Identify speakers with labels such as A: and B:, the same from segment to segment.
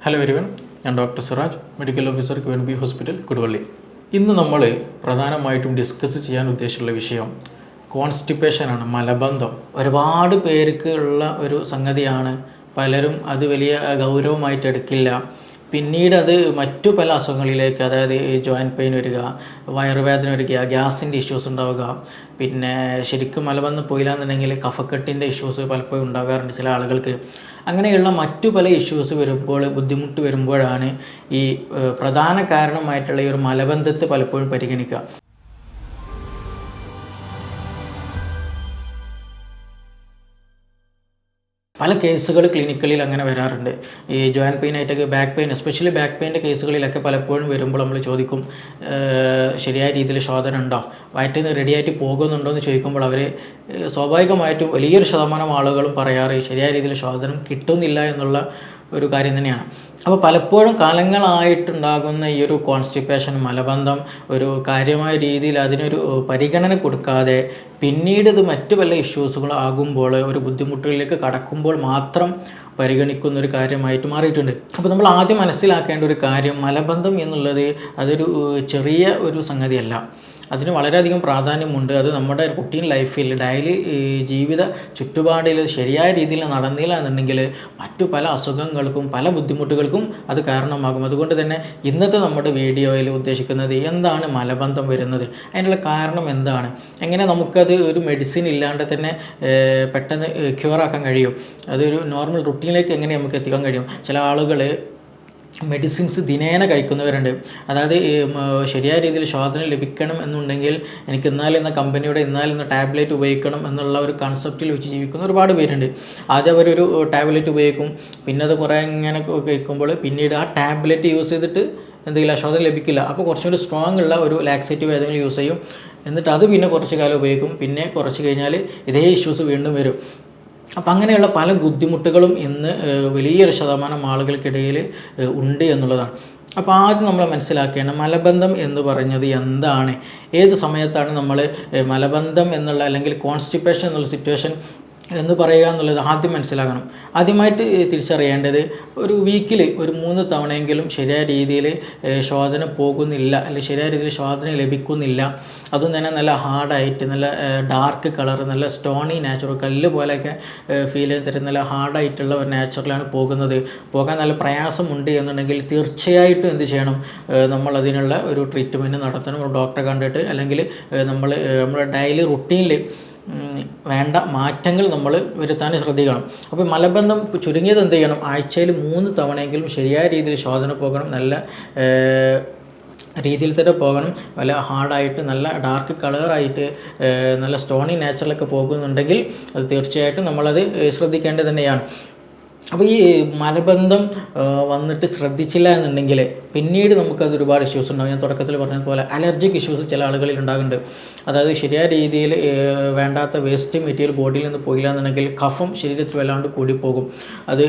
A: Hello everyone, ഞാൻ doctor Siraj, medical officer QNB hospital, Koduvally. ഇന്ന് നമ്മൾ പ്രധാനമായിട്ടും ഡിസ്കസ് ചെയ്യാൻ ഉദ്ദേശിച്ചുള്ള വിഷയം കോൺസ്റ്റിപ്പേഷനാണ്, മലബന്ധം. ഒരുപാട് പേർക്ക് ഉള്ള ഒരു സംഗതിയാണ്. പലരും അത് വലിയ ഗൗരവമായിട്ട് എടുക്കില്ല. പിന്നീട് അത് മറ്റു പല അസുഖങ്ങളിലേക്ക്, അതായത് ജോയിൻറ്റ് പെയിൻ വരിക, വയറുവേദന വരിക, ഗ്യാസിൻ്റെ ഇഷ്യൂസ് ഉണ്ടാവുക, പിന്നെ ശരിക്കും മലബന്ധം പോയില്ല എന്നുണ്ടെങ്കിൽ കഫക്കെട്ടിൻ്റെ ഇഷ്യൂസ് പലപ്പോഴും ഉണ്ടാകാറുണ്ട് ചില ആളുകൾക്ക്. അങ്ങനെയുള്ള മറ്റു പല ഇഷ്യൂസ് വരുമ്പോൾ, ബുദ്ധിമുട്ട് വരുമ്പോഴാണ് ഈ പ്രധാന കാരണമായിട്ടുള്ള ഈ ഒരു മലബന്ധത്തെ പലപ്പോഴും പരിഗണിക്കുക. പല കേസുകൾ ക്ലിനിക്കലിൽ അങ്ങനെ വരാറുണ്ട്. ഈ ജോയിൻറ്റ് പെയിൻ ആയിട്ടൊക്കെ, ബാക്ക് പെയിൻ, എസ്പെഷ്യലി ബാക്ക് പെയിൻ്റെ കേസുകളിലൊക്കെ പലപ്പോഴും വരുമ്പോൾ നമ്മൾ ചോദിക്കും, ശരിയായ രീതിയിൽ ശോധന ഉണ്ടോ, വയറ്റിൽ നിന്ന് റെഡിയായിട്ട് പോകുന്നുണ്ടോ എന്ന് ചോദിക്കുമ്പോൾ അവർ സ്വാഭാവികമായിട്ടും വലിയൊരു ശതമാനം ആളുകളും പറയാറ് ശരിയായ രീതിയിൽ ശോധനം കിട്ടുന്നില്ല എന്നുള്ള ഒരു കാര്യം തന്നെയാണ്. അപ്പോൾ പലപ്പോഴും കാലങ്ങളായിട്ടുണ്ടാകുന്ന ഈ ഒരു കോൺസ്റ്റിപ്പേഷൻ, മലബന്ധം ഒരു കാര്യമായ രീതിയിൽ അതിനൊരു പരിഗണന കൊടുക്കാതെ പിന്നീട് ഇത് മറ്റു പല ഇഷ്യൂസുകളാകുമ്പോൾ, ഒരു ബുദ്ധിമുട്ടുകളിലേക്ക് കടക്കുമ്പോൾ മാത്രം പരിഗണിക്കുന്ന ഒരു കാര്യമായിട്ട് മാറിയിട്ടുണ്ട്. അപ്പോൾ നമ്മൾ ആദ്യം മനസ്സിലാക്കേണ്ട ഒരു കാര്യം, മലബന്ധം എന്നുള്ളത് അതൊരു ചെറിയ ഒരു സംഗതിയല്ല. അതിന് വളരെയധികം പ്രാധാന്യമുണ്ട്. അത് നമ്മുടെ റുട്ടീൻ ലൈഫിൽ, ഡെയിലി ജീവിത ചുറ്റുപാടിൽ ശരിയായ രീതിയിൽ നടന്നില്ല എന്നുണ്ടെങ്കിൽ മറ്റു പല അസുഖങ്ങൾക്കും പല ബുദ്ധിമുട്ടുകൾക്കും അത് കാരണമാകും. അതുകൊണ്ട് തന്നെ ഇന്നത്തെ നമ്മുടെ വീഡിയോയിൽ ഉദ്ദേശിക്കുന്നത്, എന്താണ് മലബന്ധം വരുന്നത്, അതിനുള്ള കാരണം എന്താണ്, എങ്ങനെ നമുക്കത് ഒരു മെഡിസിൻ ഇല്ലാണ്ട് തന്നെ പെട്ടെന്ന് ക്യൂറാക്കാൻ കഴിയും, അതൊരു നോർമൽ റുട്ടീനിലേക്ക് എങ്ങനെ നമുക്ക് എത്തിക്കാൻ കഴിയും. ചില ആളുകൾ മെഡിസിൻസ് ദിനേന കഴിക്കുന്നവരുണ്ട്. അതായത് ശരിയായ രീതിയിൽ ശോധന ലഭിക്കണം എന്നുണ്ടെങ്കിൽ എനിക്ക് ഇന്ന കമ്പനിയുടെ ഇന്ന ടാബ്ലറ്റ് ഉപയോഗിക്കണം എന്നുള്ള ഒരു കൺസെപ്റ്റിൽ വെച്ച് ജീവിക്കുന്ന ഒരുപാട് പേരുണ്ട്. ആദ്യം അവരൊരു ടാബ്ലറ്റ് ഉപയോഗിക്കും, പിന്നെ അത് കുറേ ഇങ്ങനെ കഴിക്കുമ്പോൾ പിന്നീട് ആ ടാബ്ലറ്റ് യൂസ് ചെയ്തിട്ട് എന്തെങ്കിലും ശോധന ലഭിക്കില്ല. അപ്പോൾ കുറച്ചുകൂടി സ്ട്രോങ് ഉള്ള ഒരു ലാക്സേറ്റീവ് ഏതെങ്കിലും യൂസ് ചെയ്യും. എന്നിട്ട് അത് പിന്നെ കുറച്ച് കാലം ഉപയോഗിക്കും. പിന്നെ കുറച്ച് കഴിഞ്ഞാൽ ഇതേ ഇഷ്യൂസ് വീണ്ടും വരും. അപ്പം അങ്ങനെയുള്ള പല ബുദ്ധിമുട്ടുകളും ഇന്ന് വലിയൊരു ശതമാനം ആളുകൾക്കിടയിൽ ഉണ്ട് എന്നുള്ളതാണ്. അപ്പോൾ ആദ്യം നമ്മൾ മനസ്സിലാക്കേണ്ട, മലബന്ധം എന്ന് പറഞ്ഞത് എന്താണ്, ഏത് സമയത്താണ് നമ്മൾ മലബന്ധം എന്നുള്ള അല്ലെങ്കിൽ കോൺസ്റ്റിപ്പേഷൻ എന്നുള്ള സിറ്റുവേഷൻ എന്ന് പറയുക എന്നുള്ളത് ആദ്യം മനസ്സിലാക്കണം. ആദ്യമായിട്ട് തിരിച്ചറിയേണ്ടത്, ഒരു വീക്കിൽ ഒരു 3 തവണയെങ്കിലും ശരിയായ രീതിയിൽ ശോധന പോകുന്നില്ല, അല്ലെങ്കിൽ ശരിയായ രീതിയിൽ ശോധന ലഭിക്കുന്നില്ല, അതും തന്നെ നല്ല ഹാർഡായിട്ട്, നല്ല ഡാർക്ക് കളർ, നല്ല സ്റ്റോണി നാച്ചുറൽ, കല്ല് പോലെയൊക്കെ ഫീൽ ചെയ്ത് തരുന്ന നല്ല ഹാർഡായിട്ടുള്ള ഒരു നാച്ചുറലാണ് പോകാൻ നല്ല പ്രയാസമുണ്ട് എന്നുണ്ടെങ്കിൽ തീർച്ചയായിട്ടും എന്ത് ചെയ്യണം, നമ്മളതിനുള്ള ഒരു ട്രീറ്റ്മെൻറ്റ് നടത്തണം. ഒരു ഡോക്ടറെ കണ്ടിട്ട്, അല്ലെങ്കിൽ നമ്മുടെ ഡെയിലി റുട്ടീനിൽ വേണ്ട മാറ്റങ്ങൾ നമ്മൾ വരുത്താൻ ശ്രദ്ധിക്കണം. അപ്പോൾ മലബന്ധം ചുരുങ്ങിയത് എന്ത് ചെയ്യണം, ആഴ്ചയിൽ 3 തവണയെങ്കിലും ശരിയായ രീതിയിൽ ശോധന പോകണം. നല്ല രീതിയിൽ തന്നെ പോകണം. നല്ല ഹാർഡായിട്ട്, നല്ല ഡാർക്ക് കളറായിട്ട്, നല്ല സ്റ്റോണി നാച്ചുറലൊക്കെ പോകുന്നുണ്ടെങ്കിൽ അത് തീർച്ചയായിട്ടും നമ്മളത് ശ്രദ്ധിക്കേണ്ടത് തന്നെയാണ്. അപ്പോൾ ഈ മലബന്ധം വന്നിട്ട് ശ്രദ്ധിച്ചില്ല എന്നുണ്ടെങ്കിൽ പിന്നീട് നമുക്കത് ഒരുപാട് ഇഷ്യൂസ് ഉണ്ടാകും. ഞാൻ തുടക്കത്തിൽ പറഞ്ഞതുപോലെ അലർജിക് ഇഷ്യൂസ് ചില ആളുകളിൽ ഉണ്ടാകുന്നുണ്ട്. അതായത് ശരിയായ രീതിയിൽ വേണ്ടാത്ത വേസ്റ്റ് മെറ്റീരിയൽ ബോഡിയിൽ നിന്ന് പോയില്ല എന്നുണ്ടെങ്കിൽ കഫം ശരീരത്തിൽ വല്ലാണ്ട് കൂടിപ്പോകും. അത്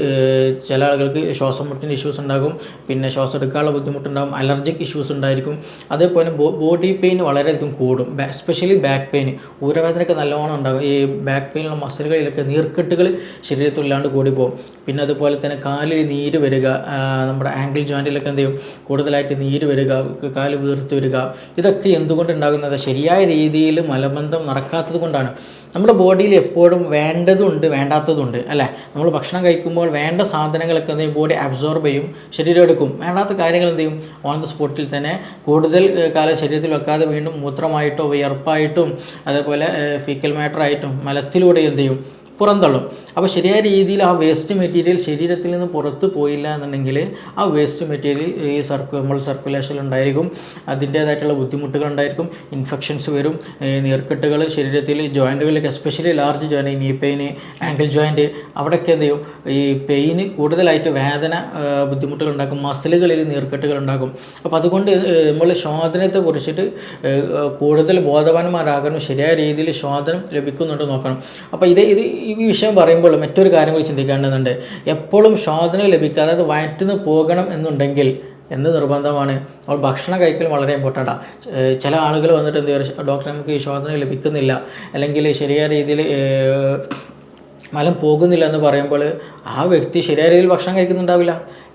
A: ചില ആളുകൾക്ക് ശ്വാസം മുട്ടിൻ്റെ ഇഷ്യൂസ് ഉണ്ടാകും, പിന്നെ ശ്വാസം എടുക്കാനുള്ള ബുദ്ധിമുട്ടുണ്ടാകും, അലർജിക് ഇഷ്യൂസ് ഉണ്ടായിരിക്കും. അതേപോലെ ബോഡി പെയിൻ വളരെയധികം കൂടും, എസ്പെഷ്യലി ബാക്ക് പെയിൻ, ഊരവേദനയൊക്കെ നല്ലോണം ഉണ്ടാകും. ഈ ബാക്ക് പെയിനുള്ള മസിലുകളിലൊക്കെ നീർക്കെട്ടുകൾ ശരീരത്തിൽ ഇല്ലാണ്ട് കൂടിപ്പോകും. പിന്നെ അതുപോലെ തന്നെ കാലിൽ നീര് വരിക, നമ്മുടെ ആങ്കിൾ ജോയിൻറ്റിലൊക്കെ എന്ത് ചെയ്യും, കൂടുതലായിട്ട് നീര് വരിക, കാല് വീർത്ത് വരിക, ഇതൊക്കെ എന്തുകൊണ്ടുണ്ടാകുന്നത്, ശരിയായ രീതിയിൽ മലബന്ധം നടക്കാത്തത് കൊണ്ടാണ്. നമ്മുടെ ബോഡിയിൽ എപ്പോഴും വേണ്ടതുണ്ട്, വേണ്ടാത്തതുണ്ട് അല്ലേ. നമ്മൾ ഭക്ഷണം കഴിക്കുമ്പോൾ വേണ്ട സാധനങ്ങളൊക്കെ എന്ത് ചെയ്യും, ബോഡി അബ്സോർബ് ചെയ്യും, ശരീരം എടുക്കും. വേണ്ടാത്ത കാര്യങ്ങൾ എന്ത് ചെയ്യും, ഓൺ ദ സ്പോട്ടിൽ തന്നെ കൂടുതൽ കാലം ശരീരത്തിൽ വെക്കാതെ വീണ്ടും മൂത്രമായിട്ടോ വിയർപ്പായിട്ടും അതേപോലെ ഫീക്കൽ മാറ്ററായിട്ടും മലത്തിലൂടെ എന്ത് ചെയ്യും, പുറന്തള്ളും. അപ്പോൾ ശരിയായ രീതിയിൽ ആ വേസ്റ്റ് മെറ്റീരിയൽ ശരീരത്തിൽ നിന്ന് പുറത്ത് പോയില്ല എന്നുണ്ടെങ്കിൽ ആ വേസ്റ്റ് മെറ്റീരിയൽ ഈ സർക്കുലേഷനിൽ ഉണ്ടായിരിക്കും, അതിൻ്റേതായിട്ടുള്ള ബുദ്ധിമുട്ടുകൾ ഉണ്ടായിരിക്കും, ഇൻഫെക്ഷൻസ് വരും, നീർക്കെട്ടുകൾ ശരീരത്തിൽ, ജോയിൻറ്റുകളിലേക്ക്, എസ്പെഷ്യലി ലാർജ് ജോയിൻറ്റ്, നീ പെയിന്, ആങ്കിൾ ജോയിൻറ്റ്, അവിടെയൊക്കെ എന്ത് ചെയ്യും, ഈ പെയിന് കൂടുതലായിട്ട് വേദന, ബുദ്ധിമുട്ടുകൾ ഉണ്ടാക്കും, മസിലുകളിൽ നീർക്കെട്ടുകൾ ഉണ്ടാക്കും. അപ്പോൾ അതുകൊണ്ട് നമ്മൾ ശോധനത്തെ കുറിച്ചിട്ട് കൂടുതൽ ബോധവാന്മാരാകണം, ശരിയായ രീതിയിൽ ശോധനം ലഭിക്കുന്നുണ്ട് നോക്കണം. അപ്പോൾ ഈ വിഷയം പറയുമ്പോൾ മറ്റൊരു കാര്യം കൂടി ചിന്തിക്കേണ്ടതുണ്ട്. എപ്പോഴും ശോധന ലഭിക്കുക, അതായത് വയറ്റിൽ നിന്ന് പോകണം എന്നുണ്ടെങ്കിൽ എന്ത് നിർബന്ധമാണ്, നമ്മൾ ഭക്ഷണം കഴിക്കൽ വളരെ ഇമ്പോർട്ടൻ്റാണ്. ചില ആളുകൾ വന്നിട്ട് എന്ത് ചെയ്യും, ഡോക്ടർ നമുക്ക് ഈ ശോധന ലഭിക്കുന്നില്ല, അല്ലെങ്കിൽ ശരിയായ രീതിയിൽ മലം പോകുന്നില്ല എന്ന് പറയുമ്പോൾ ആ വ്യക്തി ശരിയായ രീതിയിൽ ഭക്ഷണം കഴിക്കുന്നുണ്ടാവില്ല.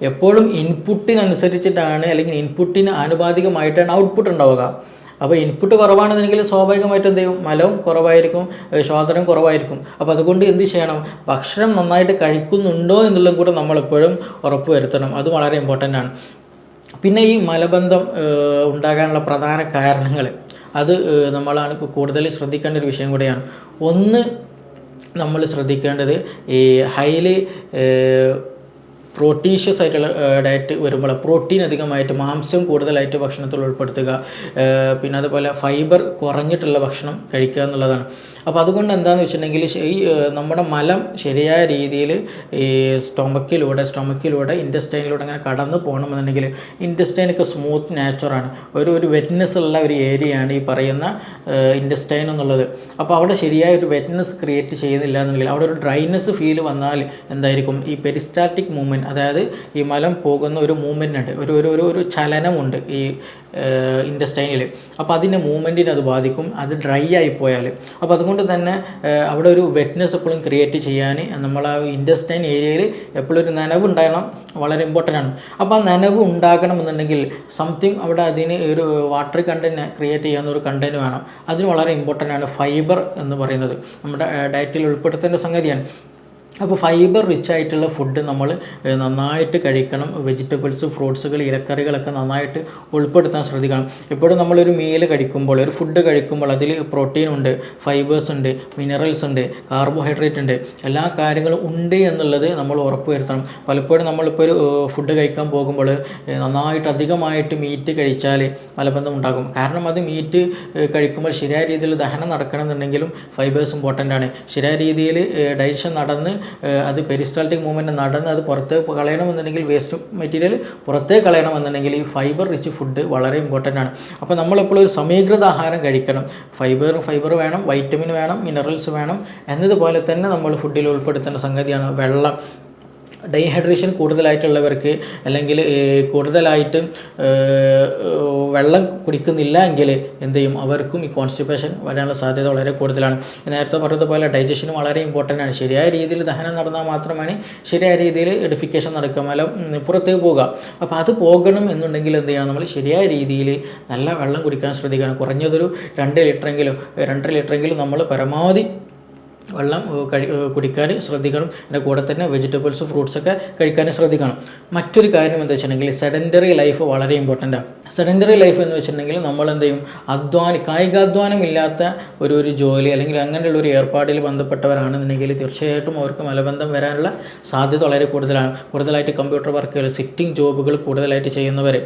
A: എപ്പോഴും ഇൻപുട്ടിനനുസരിച്ചിട്ടാണ് അല്ലെങ്കിൽ ഇൻപുട്ടിന് ആനുപാതികമായിട്ടാണ് ഔട്ട്പുട്ട് ഉണ്ടാവുക. അപ്പോൾ ഇൻപുട്ട് കുറവാണെന്നുണ്ടെങ്കിൽ സ്വാഭാവികമായിട്ടും എന്ത് ചെയ്യും, മലവും കുറവായിരിക്കും, ശോധനം കുറവായിരിക്കും. അപ്പോൾ അതുകൊണ്ട് എന്ത് ചെയ്യണം, ഭക്ഷണം നന്നായിട്ട് കഴിക്കുന്നുണ്ടോ എന്നുള്ളതും കൂടെ നമ്മളെപ്പോഴും ഉറപ്പ് വരുത്തണം. അത് വളരെ ഇമ്പോർട്ടൻ്റ് ആണ്. പിന്നെ ഈ മലബന്ധം ഉണ്ടാകാനുള്ള പ്രധാന കാരണങ്ങൾ അത് നമ്മളാണ് കൂടുതൽ ശ്രദ്ധിക്കേണ്ട ഒരു വിഷയം കൂടെയാണ്. ഒന്ന്, നമ്മൾ ശ്രദ്ധിക്കേണ്ടത് ഈ ഹൈലി പ്രോട്ടീഷ്യസ് ആയിട്ടുള്ള ഡയറ്റ് വരുമ്പോൾ പ്രോട്ടീൻ അധികമായിട്ട് മാംസം കൂടുതലായിട്ട് ഭക്ഷണത്തിൽ ഉൾപ്പെടുത്തുക, പിന്നെ അതുപോലെ ഫൈബർ കുറഞ്ഞിട്ടുള്ള ഭക്ഷണം കഴിക്കുക എന്നുള്ളതാണ്. അപ്പോൾ അതുകൊണ്ട് എന്താണെന്ന് വെച്ചിട്ടുണ്ടെങ്കിൽ ഈ നമ്മുടെ മലം ശരിയായ രീതിയിൽ ഈ സ്റ്റൊമക്കിലൂടെ ഇൻറ്റസ്റ്റൈനിലൂടെ അങ്ങനെ കടന്നു പോകണമെന്നുണ്ടെങ്കിൽ ഇൻറ്റസ്റ്റൈനൊക്കെ സ്മൂത്ത് നാച്ചുറാണ്, ഒരു വെറ്റ്നെസ് ഉള്ള ഒരു ഏരിയയാണ് ഈ പറയുന്ന ഇൻറ്റസ്റ്റൈൻ എന്നുള്ളത്. അപ്പോൾ അവിടെ ശരിയായ ഒരു വെറ്റ്നെസ് ക്രിയേറ്റ് ചെയ്യുന്നില്ല എന്നുണ്ടെങ്കിൽ അവിടെ ഒരു ഡ്രൈനെസ് ഫീൽ വന്നാൽ എന്തായിരിക്കും, ഈ പെരിസ്റ്റാറ്റിക് മൂവ്മെൻറ്റ്, അതായത് ഈ മലം പോകുന്ന ഒരു മൂവ്മെൻ്റ് ഉണ്ട്, ഒരു ചലനമുണ്ട് ഈ ഇൻറ്റസ്റ്റൈനിൽ. അപ്പോൾ അതിൻ്റെ മൂവ്മെൻറ്റിനെ അത് ബാധിക്കും, അത് ഡ്രൈ ആയി പോയാൽ. അപ്പോൾ അതുകൊണ്ട് തന്നെ അവിടെ ഒരു വെറ്റ്നെസ് എപ്പോഴും ക്രിയേറ്റ് ചെയ്യാൻ നമ്മൾ ആ ഇൻറ്റസ്റ്റൈൻ ഏരിയയിൽ എപ്പോഴും ഒരു നനവ് ഉണ്ടാകണം, വളരെ ഇമ്പോർട്ടൻ്റ് ആണ്. അപ്പോൾ ആ നനവ് ഉണ്ടാകണമെന്നുണ്ടെങ്കിൽ സംതിങ് അവിടെ അതിന് ഒരു വാട്ടർ കണ്ടൻറ്റ് ക്രിയേറ്റ് ചെയ്യാവുന്ന ഒരു കണ്ടൻറ്റ് വേണം. അതിന് വളരെ ഇമ്പോർട്ടൻ്റ് ആണ് ഫൈബർ എന്ന് പറയുന്നത്, നമ്മുടെ ഡയറ്റിൽ ഉൾപ്പെടുത്തേണ്ട സംഗതിയാണ്. അപ്പോൾ ഫൈബർ റിച്ച് ആയിട്ടുള്ള ഫുഡ് നമ്മൾ നന്നായിട്ട് കഴിക്കണം. വെജിറ്റബിൾസ്, ഫ്രൂട്ട്സുകൾ, ഇലക്കറികളൊക്കെ നന്നായിട്ട് ഉൾപ്പെടുത്താൻ ശ്രദ്ധിക്കണം. എപ്പോഴും നമ്മളൊരു മീൽ കഴിക്കുമ്പോൾ, ഒരു ഫുഡ് കഴിക്കുമ്പോൾ അതിൽ പ്രോട്ടീൻ ഉണ്ട്, ഫൈബേഴ്സ് ഉണ്ട്, മിനറൽസ് ഉണ്ട്, കാർബോഹൈഡ്രേറ്റ് ഉണ്ട്, എല്ലാ കാര്യങ്ങളും ഉണ്ട് എന്നുള്ളത് നമ്മൾ ഉറപ്പ് വരുത്തണം. പലപ്പോഴും നമ്മളിപ്പോൾ ഒരു ഫുഡ് കഴിക്കാൻ പോകുമ്പോൾ നന്നായിട്ട് അധികമായിട്ട് മീറ്റ് കഴിച്ചാൽ മലബന്ധം ഉണ്ടാകും. കാരണം അത് മീറ്റ് കഴിക്കുമ്പോൾ ശരിയായ രീതിയിൽ ദഹനം നടക്കണമെന്നുണ്ടെങ്കിലും ഫൈബേഴ്സ് ഇമ്പോർട്ടൻ്റ് ആണ്. ശരിയായ രീതിയിൽ ഡൈജഷൻ നടന്ന് അത് പെരിസ്റ്റാൾട്ടിക് മൂവ്മെൻറ്റ് നടന്ന് അത് പുറത്തേക്ക് കളയണമെന്നുണ്ടെങ്കിൽ, വേസ്റ്റ് മെറ്റീരിയൽ പുറത്തേക്ക് കളയണമെന്നുണ്ടെങ്കിൽ ഈ ഫൈബർ റിച്ച് ഫുഡ് വളരെ ഇമ്പോർട്ടൻ്റ് ആണ്. അപ്പോൾ നമ്മളെപ്പോഴും ഒരു സമീകൃത ആഹാരം കഴിക്കണം. ഫൈബർ വേണം, വൈറ്റമിൻ വേണം, മിനറൽസ് വേണം. എന്നതുപോലെ തന്നെ നമ്മൾ ഫുഡിൽ ഉൾപ്പെടുത്തേണ്ട സംഗതിയാണ് വെള്ളം. ഡീഹൈഡ്രേഷൻ കൂടുതലായിട്ടുള്ളവർക്ക് അല്ലെങ്കിൽ കൂടുതലായിട്ട് വെള്ളം കുടിക്കുന്നില്ല എങ്കിൽ എന്ത് ചെയ്യും, അവർക്കും ഈ കോൺസ്റ്റിപ്പേഷൻ വരാനുള്ള സാധ്യത വളരെ കൂടുതലാണ്. നേരത്തെ പറഞ്ഞതുപോലെ ഡൈജഷനും വളരെ ഇമ്പോർട്ടൻ്റ് ആണ്. ശരിയായ രീതിയിൽ ദഹനം നടന്നാൽ മാത്രമാണ് ശരിയായ രീതിയിൽ എഡിഫിക്കേഷൻ നടക്കുക, മലം പുറത്തേക്ക് പോകുക. അപ്പോൾ അത് പോകണം എന്നുണ്ടെങ്കിൽ എന്ത് ചെയ്യണം, നമ്മൾ ശരിയായ രീതിയിൽ നല്ല വെള്ളം കുടിക്കാൻ ശ്രദ്ധിക്കണം. കുറഞ്ഞതൊരു 2 ലിറ്ററെങ്കിലും നമ്മൾ പരമാവധി വെള്ളം കുടിക്കാൻ ശ്രദ്ധിക്കണം. അതിൻ്റെ കൂടെ തന്നെ വെജിറ്റബിൾസ്, ഫ്രൂട്ട്സൊക്കെ കഴിക്കാനും ശ്രദ്ധിക്കണം. മറ്റൊരു കാര്യം എന്താ വെച്ചിട്ടുണ്ടെങ്കിൽ സെഡൻറ്ററി ലൈഫ് വളരെ ഇമ്പോർട്ടൻ്റാണ്. സെഡൻറ്ററി ലൈഫ് എന്ന് വെച്ചിട്ടുണ്ടെങ്കിൽ നമ്മൾ എന്ത് ചെയ്യും, കായികാധ്വാനം ഇല്ലാത്ത ഒരു ജോലി അല്ലെങ്കിൽ അങ്ങനെയുള്ള ഒരു ഏർപ്പാടിൽ ബന്ധപ്പെട്ടവരാണെന്നുണ്ടെങ്കിൽ തീർച്ചയായിട്ടും അവർക്ക് മലബന്ധം വരാനുള്ള സാധ്യത വളരെ കൂടുതലാണ്. കൂടുതലായിട്ട് കമ്പ്യൂട്ടർ വർക്കുകൾ, സിറ്റിംഗ് ജോബുകൾ കൂടുതലായിട്ട് ചെയ്യുന്നവർ,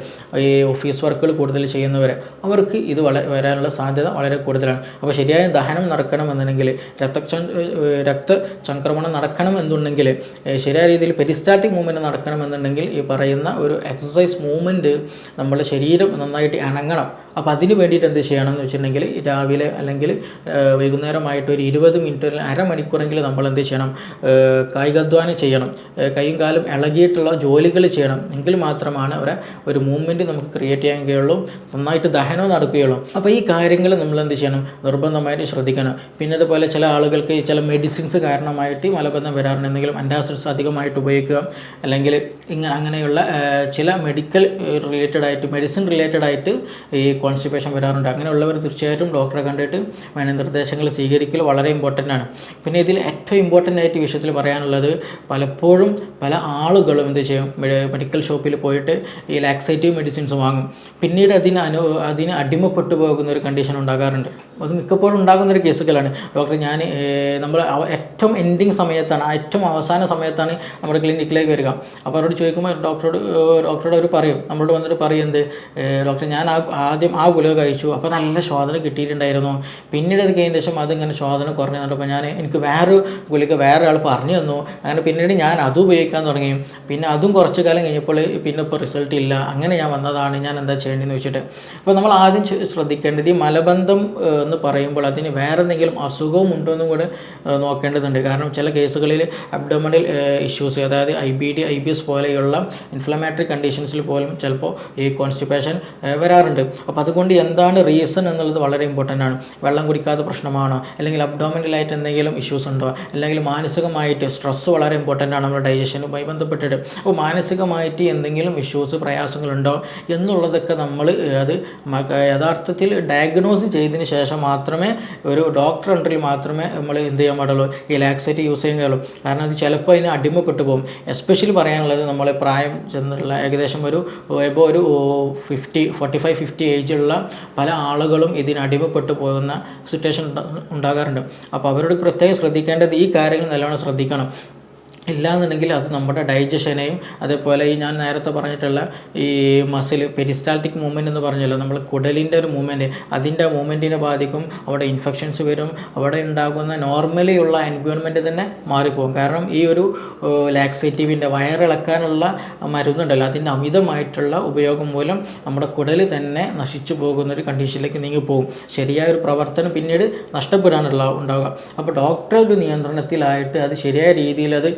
A: ഈ ഓഫീസ് വർക്കുകൾ കൂടുതൽ ചെയ്യുന്നവർ, അവർക്ക് ഇത് വരാനുള്ള സാധ്യത വളരെ കൂടുതലാണ്. അപ്പോൾ ശരിയായ ദഹനം നടക്കണമെന്നുണ്ടെങ്കിൽ, രക്തചംക്രമണം നടക്കണമെന്നുണ്ടെങ്കിൽ, ശരിയായ രീതിയിൽ പെരിസ്റ്റാറ്റിക് മൂവ്മെൻറ്റ് നടക്കണമെന്നുണ്ടെങ്കിൽ ഈ പറയുന്ന ഒരു എക്സസൈസ് മൂവ്മെൻറ്റ് നമ്മുടെ ശരീരം നന്നായിട്ട് അനങ്ങണം. അപ്പോൾ അതിന് വേണ്ടിയിട്ട് എന്ത് ചെയ്യണം എന്ന് വെച്ചിട്ടുണ്ടെങ്കിൽ രാവിലെ അല്ലെങ്കിൽ വൈകുന്നേരമായിട്ട് ഒരു 20 മിനിറ്റ് അരമണിക്കൂറെങ്കിലും നമ്മൾ എന്ത് ചെയ്യണം, കായികാധ്വാനം ചെയ്യണം. കൈയും കാലും ഇളകിയിട്ടുള്ള ജോലികൾ ചെയ്യണം. എങ്കിൽ മാത്രമാണ് ഒരു മൂവ്മെൻറ്റ് നമുക്ക് ക്രിയേറ്റ് ചെയ്യാൻ കഴിയുള്ളൂ, നന്നായിട്ട് ദഹനം നടക്കുകയുള്ളൂ. അപ്പോൾ ഈ കാര്യങ്ങൾ നമ്മൾ എന്ത് ചെയ്യണം, നിർബന്ധമായിട്ട് ശ്രദ്ധിക്കണം. പിന്നെ അതുപോലെ ചില ആളുകൾക്ക് ചില മെഡിസിൻസ് കാരണമായിട്ട് മലബന്ധം വരാറുണ്ട്. എന്തെങ്കിലും ആൻറ്റാസിഡ്സ് അധികമായിട്ട് ഉപയോഗിക്കുക, അല്ലെങ്കിൽ അങ്ങനെയുള്ള ചില മെഡിക്കൽ മെഡിസിൻ റിലേറ്റഡ് ആയിട്ട് ഈ കോൺസ്റ്റിപ്പേഷൻ വരാറുണ്ട്. അങ്ങനെയുള്ളവർ തീർച്ചയായിട്ടും ഡോക്ടറെ കണ്ടിട്ട് വേണ്ട നിർദ്ദേശങ്ങൾ സ്വീകരിക്കൽ വളരെ ഇമ്പോർട്ടൻ്റ് ആണ്. പിന്നെ ഇതിൽ ഏറ്റവും ഇമ്പോർട്ടൻ്റ് ആയിട്ട് വിഷയത്തിൽ പറയാനുള്ളത്, പലപ്പോഴും പല ആളുകളും എന്ത് ചെയ്യും, മെഡിക്കൽ ഷോപ്പിൽ പോയിട്ട് ഈ ലാക്സേറ്റീവ് മെഡിസിൻസ് വാങ്ങും. പിന്നീട് അതിന് അടിമപ്പെട്ടു പോകുന്ന ഒരു കണ്ടീഷൻ ഉണ്ടാകാറുണ്ട്. അത് മിക്കപ്പോഴും ഉണ്ടാകുന്നൊരു കേസുകളാണ്. ഡോക്ടർ നമ്മൾ ഏറ്റവും എൻഡിങ് സമയത്താണ്, ഏറ്റവും അവസാന സമയത്താണ് നമ്മുടെ ക്ലിനിക്കിലേക്ക് വരിക. അപ്പോൾ അവരോട് ചോദിക്കുമ്പോൾ ഡോക്ടറോട് അവർ പറയും, നമ്മളോട് വന്നിട്ട് പറയുന്നത്, ഡോക്ടർ ഞാൻ ആദ്യം ആ ഗുളിക കഴിച്ചു, അപ്പോൾ നല്ല ശോധന കിട്ടിയിട്ടുണ്ടായിരുന്നു. പിന്നീട് അത് കഴിഞ്ഞ ശേഷം അതിങ്ങനെ ശോധന കുറഞ്ഞു കണ്ടപ്പോൾ എനിക്ക് വേറൊരു ഗുളിക വേറെ ആൾ പറഞ്ഞു തന്നു. അങ്ങനെ പിന്നീട് ഞാൻ അതും ഉപയോഗിക്കാൻ തുടങ്ങി. പിന്നെ അതും കുറച്ച് കാലം കഴിഞ്ഞപ്പോൾ ഇപ്പോൾ റിസൾട്ട് ഇല്ല. അങ്ങനെ ഞാൻ വന്നതാണ്, ഞാൻ എന്താ ചെയ്യേണ്ടതെന്ന് വെച്ചിട്ട്. അപ്പോൾ നമ്മൾ ആദ്യം ശ്രദ്ധിക്കേണ്ടത് ഈ മലബന്ധം എന്ന് പറയുമ്പോൾ അതിന് വേറെ എന്തെങ്കിലും അസുഖവും ഉണ്ടോ എന്നും കൂടെ നോക്കേണ്ടതുണ്ട്. കാരണം ചില കേസുകളിൽ അബ്ഡോമിനൽ ഇഷ്യൂസ്, അതായത് IBD, IBS പോലെയുള്ള ഇൻഫ്ലമേറ്ററി കണ്ടീഷൻസിൽ പോലും ചിലപ്പോൾ ഈ കോൺസ്റ്റിപ്പേഷൻ വരാറുണ്ട്. അപ്പോൾ അതുകൊണ്ട് എന്താണ് റീസൺ എന്നുള്ളത് വളരെ ഇമ്പോർട്ടൻ്റ് ആണ്. വെള്ളം കുടിക്കാത്ത പ്രശ്നമാണോ, അല്ലെങ്കിൽ അബ്ഡോമിനലായിട്ട് എന്തെങ്കിലും ഇഷ്യൂസ് ഉണ്ടോ, അല്ലെങ്കിൽ മാനസികമായിട്ട് സ്ട്രെസ്സ് വളരെ ഇമ്പോർട്ടൻ്റ് ആണ് നമ്മുടെ ഡൈജഷനുമായി ബന്ധപ്പെട്ടിട്ട്. അപ്പോൾ മാനസികമായിട്ട് എന്തെങ്കിലും ഇഷ്യൂസ് പ്രയാസങ്ങളുണ്ടോ എന്നുള്ളതൊക്കെ നമ്മൾ അത് യഥാർത്ഥത്തിൽ ഡയഗ്നോസ് ചെയ്തതിന് ശേഷം മാത്രമേ ഒരു ഡോക്ടർ അണ്ടറിൽ മാത്രമേ നമ്മൾ എന്ത് ചെയ്യാൻ പാടുള്ളൂ, ഈ ലാക്സേറ്റ് യൂസ് ചെയ്യാൻ കഴിയുള്ളൂ. കാരണം അത് ചിലപ്പോൾ അതിന് അടിമപ്പെട്ടു പോകും. എസ്പെഷ്യലി പറയാനുള്ളത് നമ്മൾ പ്രായം ചെന്നുള്ള ഏകദേശം ഒരു 45-50 ഏജുള്ള പല ആളുകളും ഇതിന് അടിമപ്പെട്ടു പോകുന്ന സിറ്റുവേഷൻ ഉണ്ടാകാറുണ്ട്. അപ്പോൾ അവരോട് പ്രത്യേകം ശ്രദ്ധിക്കേണ്ടത് ഈ കാര്യങ്ങൾ നല്ലോണം ശ്രദ്ധിക്കണം. ഇല്ലാന്നുണ്ടെങ്കിൽ അത് നമ്മുടെ ഡൈജഷനെയും അതേപോലെ ഈ ഞാൻ നേരത്തെ പറഞ്ഞിട്ടുള്ള ഈ മസിൽ പെരിസ്റ്റാൾട്ടിക് മൂവ്മെൻറ്റ് എന്ന് പറഞ്ഞല്ലോ, നമ്മൾ കുടലിൻ്റെ ഒരു മൂവ്മെൻറ്റ്, അതിൻ്റെ മൂവ്മെൻറ്റിനെ ബാധിക്കും. അവിടെ ഇൻഫെക്ഷൻസ് വരും. അവിടെ ഉണ്ടാകുന്ന നോർമലി ഉള്ള എൻവയോൺമെൻറ്റ് തന്നെ മാറിപ്പോകും. കാരണം ഈ ഒരു ലാക്സേറ്റീവിൻ്റെ വയറിളക്കാനുള്ള മരുന്നുണ്ടല്ലോ, അതിൻ്റെ അമിതമായിട്ടുള്ള ഉപയോഗം മൂലം നമ്മുടെ കുടൽ തന്നെ നശിച്ചു പോകുന്നൊരു കണ്ടീഷനിലേക്ക് നീങ്ങിപ്പോകും. ശരിയായ ഒരു പ്രവർത്തനം പിന്നീട് ഉണ്ടാവുക. അപ്പോൾ ഡോക്ടർ ഒരു നിയന്ത്രണത്തിലായിട്ട് അത് ശരിയായ രീതിയിൽ അത്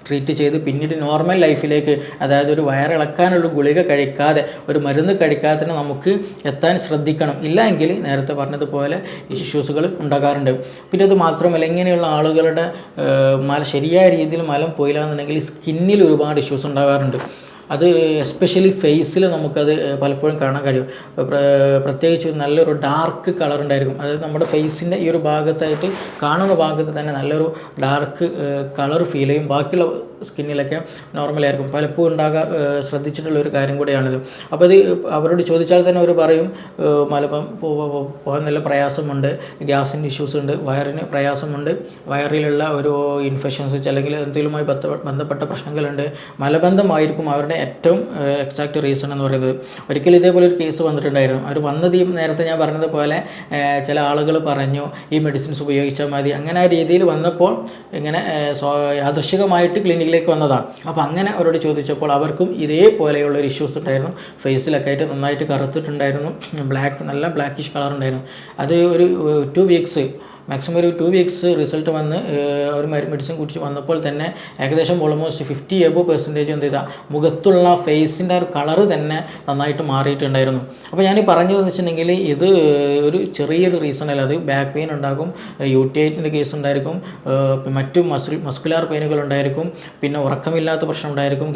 A: ട്രീറ്റ് ചെയ്ത് പിന്നീട് നോർമൽ ലൈഫിലേക്ക്, അതായത് ഒരു വയറിളക്കാനുള്ള ഗുളിക കഴിക്കാതെ, ഒരു മരുന്ന് കഴിക്കാതെ തന്നെ നമുക്ക് എത്താൻ ശ്രദ്ധിക്കണം. ഇല്ലെങ്കിൽ നേരത്തെ പറഞ്ഞതുപോലെ ഇഷ്യൂസുകൾ ഉണ്ടാകാറുണ്ട്. പിന്നെ അത് മാത്രമല്ല, ഇങ്ങനെയുള്ള ആളുകളുടെ ശരിയായ രീതിയിൽ മലം പോയില്ല എന്നുണ്ടെങ്കിൽ സ്കിന്നിൽ ഒരുപാട് ഇഷ്യൂസ് ഉണ്ടാകാറുണ്ട്. അത് എസ്പെഷ്യലി ഫേസിൽ നമുക്കത് പലപ്പോഴും കാണാൻ കഴിയും. പ്രത്യേകിച്ച് നല്ലൊരു ഡാർക്ക് കളർ ഉണ്ടായിരിക്കും. അതായത് നമ്മുടെ ഫേസിൻ്റെ ഈ ഒരു ഭാഗത്തായിട്ട് കാണുന്ന ഭാഗത്ത് തന്നെ നല്ലൊരു ഡാർക്ക് കളർ ഫീൽ ചെയ്യും. ബാക്കിയുള്ള സ്കിന്നിലൊക്കെ നോർമലായിരിക്കും. പലപ്പോഴും ശ്രദ്ധിച്ചിട്ടുള്ള ഒരു കാര്യം കൂടിയാണിത്. അപ്പോൾ ഇത് അവരോട് ചോദിച്ചാൽ തന്നെ അവർ പറയും മലപ്പം പോകാൻ നല്ല പ്രയാസമുണ്ട്, ഗ്യാസിൻ്റെ ഇഷ്യൂസ് ഉണ്ട്, വയറിന് പ്രയാസമുണ്ട്, വയറിലുള്ള ഒരു ഇൻഫെക്ഷൻസ് അല്ലെങ്കിൽ എന്തെങ്കിലുമായി ബന്ധപ്പെട്ട പ്രശ്നങ്ങളുണ്ട്. മലബന്ധമായിരിക്കും അവരുടെ ഏറ്റവും എക്സാക്റ്റ് റീസൺ എന്ന് പറയുന്നത്. ഒരിക്കലും ഇതേപോലെ ഒരു കേസ് വന്നിട്ടുണ്ടായിരുന്നു. അവർ വന്നത് നേരത്തെ ഞാൻ പറഞ്ഞതുപോലെ ചില ആളുകൾ പറഞ്ഞു ഈ മെഡിസിൻസ് ഉപയോഗിച്ചാൽ മതി, അങ്ങനെ ആ രീതിയിൽ വന്നപ്പോൾ ഇങ്ങനെ യാദൃശ്ചികമായിട്ട് ക്ലിനിക്കിലേക്ക് വന്നതാണ്. അപ്പോൾ അങ്ങനെ അവരോട് ചോദിച്ചപ്പോൾ അവർക്കും ഇതേപോലെയുള്ള ഒരു ഇഷ്യൂസ് ഉണ്ടായിരുന്നു. ഫേസിലൊക്കെ ആയിട്ട് നന്നായിട്ട് കറുത്തിട്ടുണ്ടായിരുന്നു, നല്ല ബ്ലാക്കിഷ് കളർ ഉണ്ടായിരുന്നു. അത് ഒരു 2 വീക്സ് മാക്സിമം ഒരു 2 വീക്സ് റിസൾട്ട് വന്ന് ഒരു മെഡിസിൻ കുടിച്ച് വന്നപ്പോൾ തന്നെ ഏകദേശം ഓൾമോസ്റ്റ് 50% എന്ത് ചെയ്താൽ മുഖത്തുള്ള ഫേസിൻ്റെ ഒരു കളറ് തന്നെ നന്നായിട്ട് മാറിയിട്ടുണ്ടായിരുന്നു. അപ്പോൾ ഞാൻ പറഞ്ഞതെന്ന് വെച്ചിട്ടുണ്ടെങ്കിൽ ഇത് ഒരു ചെറിയൊരു റീസൺ അല്ല, അത് ബാക്ക് പെയിൻ ഉണ്ടാകും, UTIൻ്റെ കേസ് ഉണ്ടായിരിക്കും, മറ്റു മസ്കുലാർ പെയിനുകൾ ഉണ്ടായിരിക്കും, പിന്നെ ഉറക്കമില്ലാത്ത പ്രശ്നം ഉണ്ടായിരിക്കും,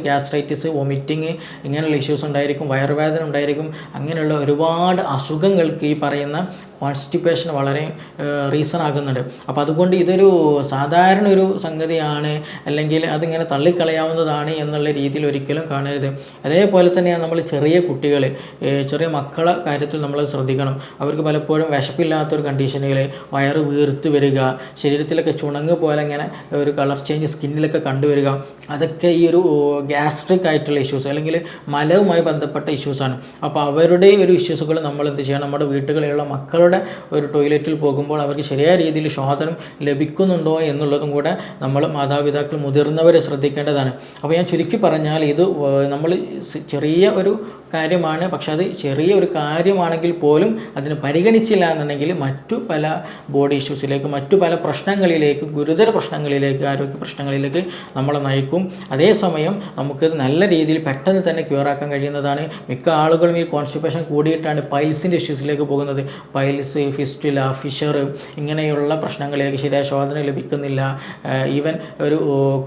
A: ഗ്യാസ്ട്രൈറ്റിസ്, വൊമിറ്റിങ് ഇങ്ങനെയുള്ള ഇഷ്യൂസ് ഉണ്ടായിരിക്കും, വയറുവേദന ഉണ്ടായിരിക്കും. അങ്ങനെയുള്ള ഒരുപാട് അസുഖങ്ങൾക്ക് ഈ പറയുന്ന കോൺസ്റ്റിപ്പേഷൻ വളരെ റീസൺ ആകുന്നുണ്ട്. അപ്പോൾ അതുകൊണ്ട് ഇതൊരു സാധാരണ ഒരു സംഗതിയാണ്, അല്ലെങ്കിൽ അതിങ്ങനെ തള്ളിക്കളയാവുന്നതാണ് എന്നുള്ള രീതിയിൽ ഒരിക്കലും കാണരുത്. അതേപോലെ തന്നെയാണ് നമ്മൾ ചെറിയ കുട്ടികൾ, ചെറിയ മക്കളെ കാര്യത്തിൽ നമ്മൾ ശ്രദ്ധിക്കണം. അവർക്ക് പലപ്പോഴും വിശപ്പില്ലാത്തൊരു കണ്ടീഷനുകൾ, വയറ് വീർത്ത് വരിക, ശരീരത്തിലൊക്കെ ചുണങ്ങ് പോലെ ഇങ്ങനെ ഒരു കളർ ചേഞ്ച് സ്കിന്നിലൊക്കെ കണ്ടുവരിക, അതൊക്കെ ഈ ഒരു ഗ്യാസ്ട്രിക് ആയിട്ടുള്ള ഇഷ്യൂസ് അല്ലെങ്കിൽ മലവുമായി ബന്ധപ്പെട്ട ഇഷ്യൂസാണ്. അപ്പോൾ അവരുടെ ഒരു ഇഷ്യൂസുകൾ നമ്മൾ എന്ത് ചെയ്യണം, നമ്മുടെ വീട്ടുകളിലുള്ള മക്കളുടെ ഒരു ടോയ്ലറ്റിൽ പോകുമ്പോൾ അവർക്ക് ശരിയായ രീതിയിൽ ശോധനം ലഭിക്കുന്നുണ്ടോ എന്നുള്ളതും കൂടെ നമ്മൾ മാതാപിതാക്കൾ മുതിർന്നവരെ ശ്രദ്ധിക്കേണ്ടതാണ്. അപ്പോൾ ഞാൻ ചുരുക്കി പറഞ്ഞാൽ ഇത് നമ്മൾ ചെറിയ ഒരു കാര്യമാണ്, പക്ഷെ അത് ചെറിയ ഒരു കാര്യമാണെങ്കിൽ പോലും അതിന് പരിഗണിച്ചില്ല എന്നുണ്ടെങ്കിൽ മറ്റു പല ബോഡി ഇഷ്യൂസിലേക്ക്, മറ്റു പല പ്രശ്നങ്ങളിലേക്ക്, ഗുരുതര പ്രശ്നങ്ങളിലേക്ക്, ആരോഗ്യ പ്രശ്നങ്ങളിലേക്ക് നമ്മളെ നയിക്കും. അതേസമയം നമുക്ക് നല്ല രീതിയിൽ പെട്ടെന്ന് തന്നെ ക്യൂറാക്കാൻ കഴിയുന്നതാണ്. മിക്ക ആളുകളും ഈ കോൺസ്റ്റിപ്പേഷൻ കൂടിയിട്ടാണ് പൈൽസിൻ്റെ ഇഷ്യൂസിലേക്ക് പോകുന്നത്. പൈൽസ്, ഫിസ്റ്റുല, ഫിഷർ ഇങ്ങനെയുള്ള പ്രശ്നങ്ങളിലേക്ക് ശരിയായ ശോധന ലഭിക്കുന്നില്ല. ഈവൻ ഒരു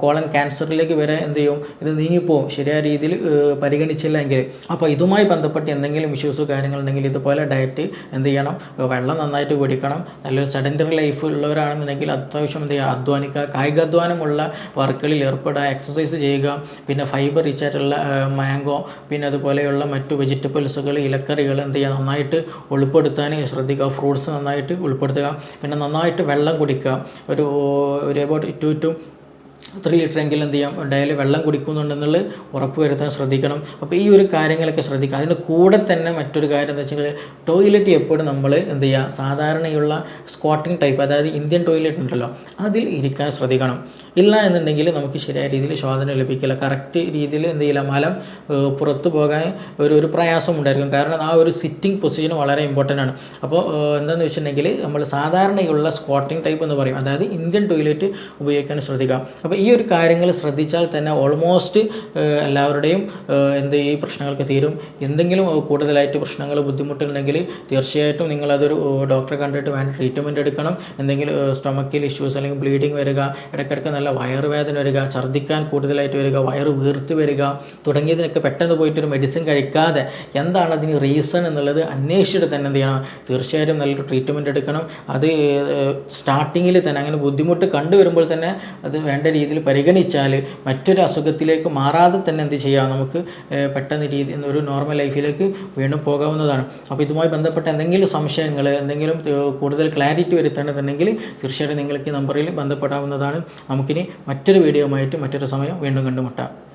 A: കോളൻ ക്യാൻസറിലേക്ക് വരെ എന്ത് ചെയ്യും, ഇത് നീങ്ങിപ്പോവും ശരിയായ രീതിയിൽ പരിഗണിച്ചില്ലെങ്കിൽ. അപ്പോൾ ഇതുമായി ബന്ധപ്പെട്ട് എന്തെങ്കിലും ഇഷ്യൂസോ കാര്യങ്ങളുണ്ടെങ്കിൽ ഇതുപോലെ ഡയറ്റ് എന്ത് ചെയ്യണം, വെള്ളം നന്നായിട്ട് കുടിക്കണം. നല്ലൊരു സെഡൻറ്ററി ലൈഫ് ഉള്ളവരാണെന്നുണ്ടെങ്കിൽ അത്യാവശ്യം എന്ത് ചെയ്യുക, അധ്വാനിക്കുക, കായികാധ്വാനമുള്ള വർക്കുകളിൽ ഏർപ്പെടുക, എക്സസൈസ് ചെയ്യുക, പിന്നെ ഫൈബർ റിച്ച് ആയിട്ടുള്ള മാംഗോ, പിന്നെ അതുപോലെയുള്ള മറ്റു വെജിറ്റബിൾസുകൾ, ഇലക്കറികൾ എന്ത് ചെയ്യുക, നന്നായിട്ട് ഉൾപ്പെടുത്താൻ ശ്രദ്ധിക്കുക. ഫ്രൂട്ട്സ് നന്നായിട്ട് ഉൾപ്പെടുത്തുക. പിന്നെ നന്നായിട്ട് വെള്ളം കുടിക്കുക. ഒരു അബൌട്ട് 2 to 3 ലിറ്ററെങ്കിലും എന്ത് ചെയ്യാം ഡെയിലി വെള്ളം കുടിക്കുന്നുണ്ടെന്നുള്ളത് ഉറപ്പ് വരുത്താൻ ശ്രദ്ധിക്കണം. അപ്പോൾ ഈ ഒരു കാര്യങ്ങളൊക്കെ ശ്രദ്ധിക്കുക. അതിൻ്റെ കൂടെ തന്നെ മറ്റൊരു കാര്യം എന്താ വെച്ചാൽ ടോയ്ലറ്റ് എപ്പോഴും നമ്മൾ എന്ത് ചെയ്യുക, സാധാരണയുള്ള സ്ക്വാട്ടിങ് ടൈപ്പ്, അതായത് ഇന്ത്യൻ ടോയ്ലറ്റ് ഉണ്ടല്ലോ, അതിൽ ഇരിക്കാൻ ശ്രദ്ധിക്കണം. ഇല്ല എന്നുണ്ടെങ്കിൽ നമുക്ക് ശരിയായ രീതിയിൽ ശോധന ലഭിക്കില്ല. കറക്റ്റ് രീതിയിൽ എന്ത് ചെയ്യില്ല, മലം പുറത്തു പോകാൻ ഒരു പ്രയാസം ഉണ്ടായിരിക്കും. കാരണം ആ ഒരു സിറ്റിംഗ് പൊസിഷൻ വളരെ ഇമ്പോർട്ടൻ്റ് ആണ്. അപ്പോൾ എന്താണെന്ന് വെച്ചിട്ടുണ്ടെങ്കിൽ നമ്മൾ സാധാരണയുള്ള സ്ക്വാട്ടിങ് ടൈപ്പ് എന്ന് പറയും, അതായത് ഇന്ത്യൻ ടോയ്ലറ്റ് ഉപയോഗിക്കാൻ ശ്രദ്ധിക്കാം. അപ്പോൾ ഈ ഒരു കാര്യങ്ങൾ ശ്രദ്ധിച്ചാൽ തന്നെ ഓൾമോസ്റ്റ് എല്ലാവരുടെയും ഈ പ്രശ്നങ്ങൾക്ക് തീരും. എന്തെങ്കിലും കൂടുതലായിട്ട് പ്രശ്നങ്ങൾ ബുദ്ധിമുട്ടുണ്ടെങ്കിൽ തീർച്ചയായിട്ടും നിങ്ങളതൊരു ഡോക്ടറെ കണ്ടിട്ട് വേണ്ട ട്രീറ്റ്മെൻറ്റ് എടുക്കണം. എന്തെങ്കിലും സ്റ്റൊമക്കിൽ ഇഷ്യൂസ് അല്ലെങ്കിൽ ബ്ലീഡിങ് വരിക, ഇടയ്ക്കിടയ്ക്ക് നല്ല വയറുവേദന വരിക, ഛർദ്ദിക്കാൻ കൂടുതലായിട്ട് വരിക, വയറ് വീർത്ത് വരിക തുടങ്ങിയതിനൊക്കെ പെട്ടെന്ന് പോയിട്ടൊരു മെഡിസിൻ കഴിക്കാതെ എന്താണ് അതിന് റീസൺ എന്നുള്ളത് അന്വേഷിച്ചിട്ട് തന്നെ എന്ത് ചെയ്യണം, തീർച്ചയായിട്ടും നല്ലൊരു ട്രീറ്റ്മെൻറ്റ് എടുക്കണം. അത് സ്റ്റാർട്ടിങ്ങിൽ തന്നെ അങ്ങനെ ബുദ്ധിമുട്ട് കണ്ടുവരുമ്പോൾ തന്നെ അത് വേണ്ട രീതിയിൽ പരിഗണിച്ചാൽ മറ്റൊരു അസുഖത്തിലേക്ക് മാറാതെ തന്നെ എന്ത് ചെയ്യാം, നമുക്ക് പെട്ടെന്ന് ഒരു നോർമൽ ലൈഫിലേക്ക് വീണ്ടും പോകാവുന്നതാണ്. അപ്പോൾ ഇതുമായി ബന്ധപ്പെട്ട എന്തെങ്കിലും സംശയങ്ങൾ, എന്തെങ്കിലും കൂടുതൽ ക്ലാരിറ്റി വരുത്തേണ്ടതുണ്ടെങ്കിൽ തീർച്ചയായിട്ടും നിങ്ങൾക്ക് ഈ നമ്പറിൽ ബന്ധപ്പെടാവുന്നതാണ്. നമുക്കിനി മറ്റൊരു വീഡിയോ ആയിട്ട് മറ്റൊരു സമയം വീണ്ടും കണ്ടുമുട്ടാം.